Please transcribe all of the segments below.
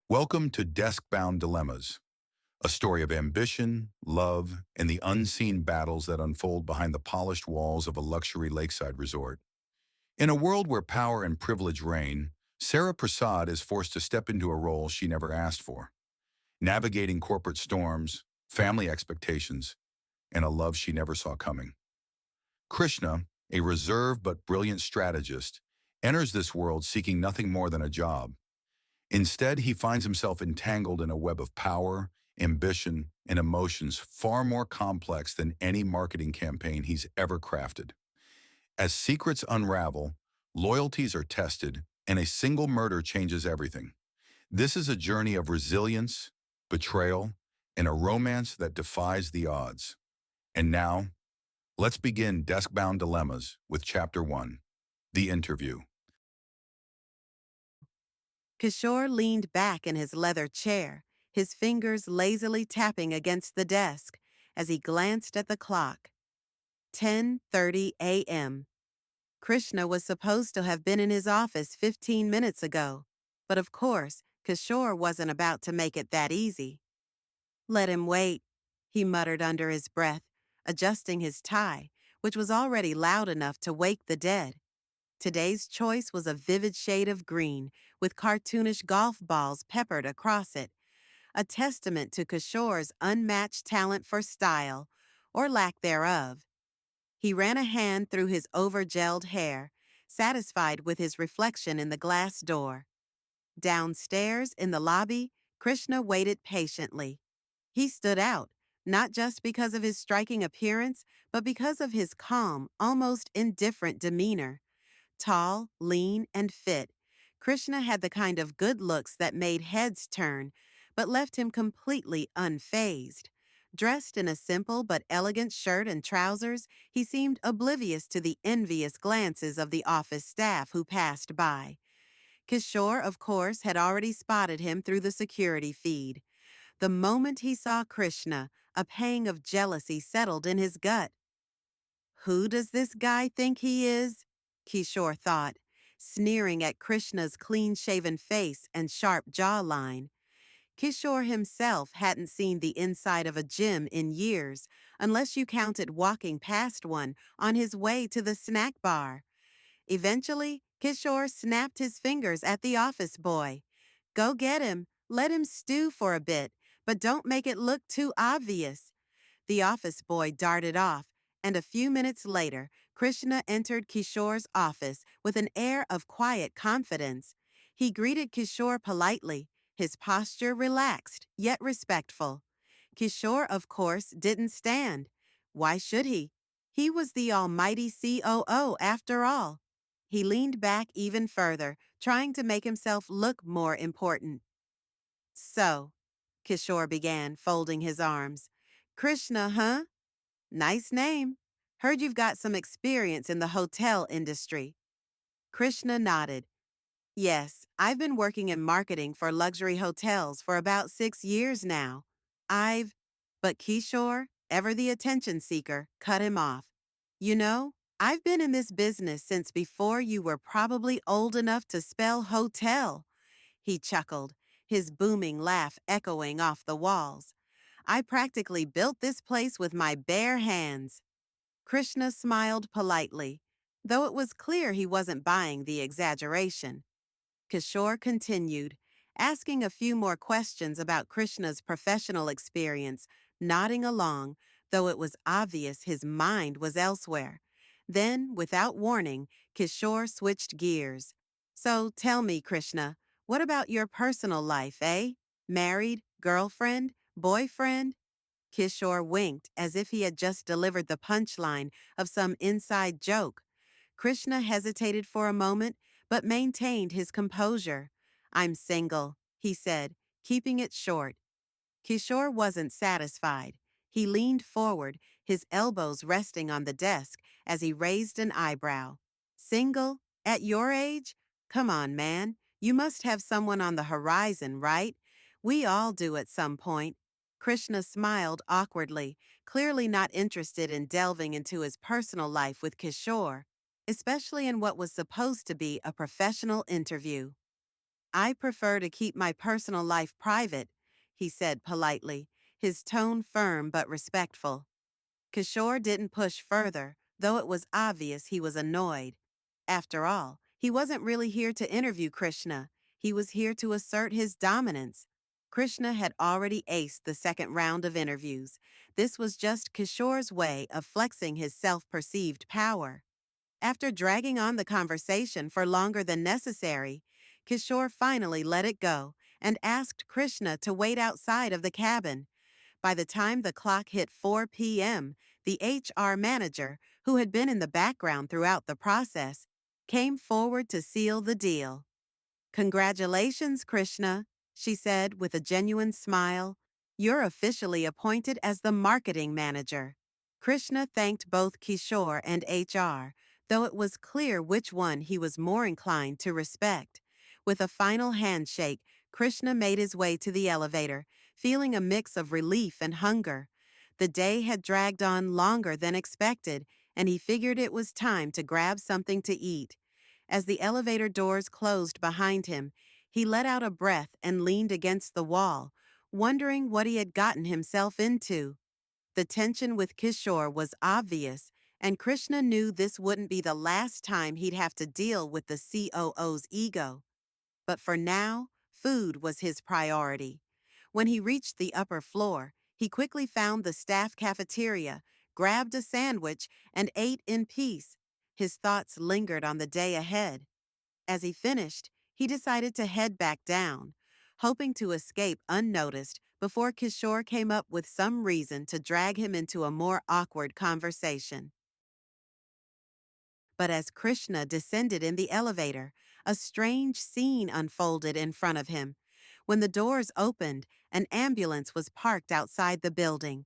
Welcome to Deskbound Dilemmas, a story of ambition, love, and the unseen battles that unfold behind the polished walls of a luxury lakeside resort. In a world where power and privilege reign, Sarah Prasad is forced to step into a role she never asked for, navigating corporate storms, family expectations, and a love she never saw coming. Krishna, a reserved but brilliant strategist, enters this world seeking nothing more than a job. Instead, he finds himself entangled in a web of power, ambition, and emotions far more complex than any marketing campaign he's ever crafted. As secrets unravel, loyalties are tested, and a single murder changes everything. This is a journey of resilience, betrayal, and a romance that defies the odds. And now, let's begin Deskbound Dilemmas with Chapter 1, The Interview. Kishore leaned back in his leather chair, his fingers lazily tapping against the desk as he glanced at the clock. 10:30 a.m. Krishna was supposed to have been in his office 15 minutes ago, but of course, Kishore wasn't about to make it that easy. "Let him wait," he muttered under his breath, adjusting his tie, which was already loud enough to wake the dead. Today's choice was a vivid shade of green, with cartoonish golf balls peppered across it, a testament to Kishore's unmatched talent for style, or lack thereof. He ran a hand through his over-gelled hair, satisfied with his reflection in the glass door. Downstairs in the lobby, Krishna waited patiently. He stood out, not just because of his striking appearance, but because of his calm, almost indifferent demeanor. Tall, lean, and fit, Krishna had the kind of good looks that made heads turn, but left him completely unfazed. Dressed in a simple but elegant shirt and trousers, he seemed oblivious to the envious glances of the office staff who passed by. Kishore, of course, had already spotted him through the security feed. The moment he saw Krishna, a pang of jealousy settled in his gut. "Who does this guy think he is?" Kishore thought, sneering at Krishna's clean-shaven face and sharp jawline. Kishore himself hadn't seen the inside of a gym in years, unless you counted walking past one on his way to the snack bar. Eventually, Kishore snapped his fingers at the office boy. "Go get him, let him stew for a bit, but don't make it look too obvious." The office boy darted off, and a few minutes later, Krishna entered Kishore's office with an air of quiet confidence. He greeted Kishore politely, his posture relaxed, yet respectful. Kishore, of course, didn't stand. Why should he? He was the almighty COO after all. He leaned back even further, trying to make himself look more important. "So," Kishore began, folding his arms. "Krishna, huh? Nice name. Heard you've got some experience in the hotel industry." Krishna nodded. "Yes, I've been working in marketing for luxury hotels for about 6 years now. But Kishore, ever the attention seeker, cut him off. "You know, I've been in this business since before you were probably old enough to spell hotel." He chuckled, his booming laugh echoing off the walls. "I practically built this place with my bare hands." Krishna smiled politely, though it was clear he wasn't buying the exaggeration. Kishore continued, asking a few more questions about Krishna's professional experience, nodding along, though it was obvious his mind was elsewhere. Then, without warning, Kishore switched gears. "So tell me, Krishna, what about your personal life, eh? Married, girlfriend, boyfriend?" Kishore winked as if he had just delivered the punchline of some inside joke. Krishna hesitated for a moment, but maintained his composure. "I'm single," he said, keeping it short. Kishore wasn't satisfied. He leaned forward, his elbows resting on the desk as he raised an eyebrow. "Single? At your age? Come on, man. You must have someone on the horizon, right? We all do at some point." Krishna smiled awkwardly, clearly not interested in delving into his personal life with Kishore, especially in what was supposed to be a professional interview. I prefer to keep my personal life private, he said politely, his tone firm but respectful. Kishore didn't push further, though it was obvious he was annoyed. After all, he wasn't really here to interview Krishna. He was here to assert his dominance. Krishna had already aced the second round of interviews. This was just Kishore's way of flexing his self-perceived power. After dragging on the conversation for longer than necessary, Kishore finally let it go and asked Krishna to wait outside of the cabin. By the time the clock hit 4 p.m., the HR manager, who had been in the background throughout the process, came forward to seal the deal. "Congratulations, Krishna," she said with a genuine smile. "You're officially appointed as the marketing manager." Krishna thanked both Kishore and HR, though it was clear which one he was more inclined to respect. With a final handshake, Krishna made his way to the elevator, feeling a mix of relief and hunger. The day had dragged on longer than expected, and he figured it was time to grab something to eat. As the elevator doors closed behind him, he let out a breath and leaned against the wall, wondering what he had gotten himself into. The tension with Kishore was obvious, and Krishna knew this wouldn't be the last time he'd have to deal with the COO's ego. But for now, food was his priority. When he reached the upper floor, he quickly found the staff cafeteria, grabbed a sandwich, and ate in peace. His thoughts lingered on the day ahead. As he finished, he decided to head back down, hoping to escape unnoticed before Kishore came up with some reason to drag him into a more awkward conversation. But as Krishna descended in the elevator, a strange scene unfolded in front of him. When the doors opened, an ambulance was parked outside the building.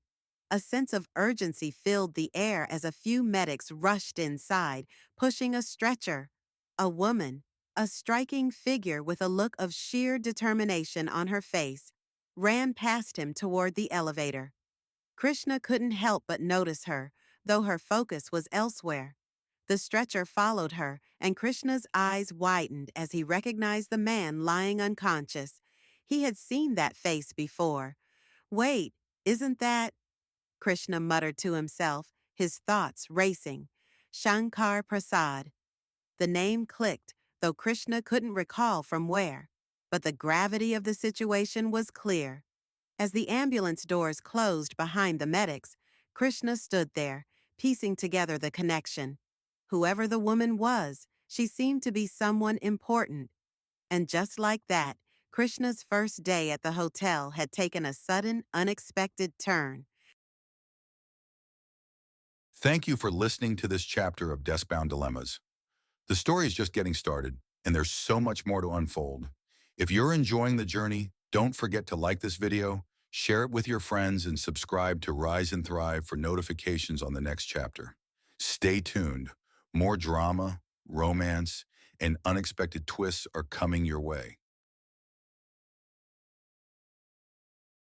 A sense of urgency filled the air as a few medics rushed inside, pushing a stretcher. A woman, a striking figure with a look of sheer determination on her face, ran past him toward the elevator. Krishna couldn't help but notice her, though her focus was elsewhere. The stretcher followed her, and Krishna's eyes widened as he recognized the man lying unconscious. He had seen that face before. "Wait, isn't that—" Krishna muttered to himself, his thoughts racing. "Shankar Prasad." The name clicked, though Krishna couldn't recall from where. But the gravity of the situation was clear. As the ambulance doors closed behind the medics, Krishna stood there, piecing together the connection. Whoever the woman was, she seemed to be someone important. And just like that, Krishna's first day at the hotel had taken a sudden, unexpected turn. Thank you for listening to this chapter of Deskbound Dilemmas. The story is just getting started, and there's so much more to unfold. If you're enjoying the journey, don't forget to like this video, share it with your friends, and subscribe to Rise and Thrive for notifications on the next chapter. Stay tuned. More drama, romance, and unexpected twists are coming your way.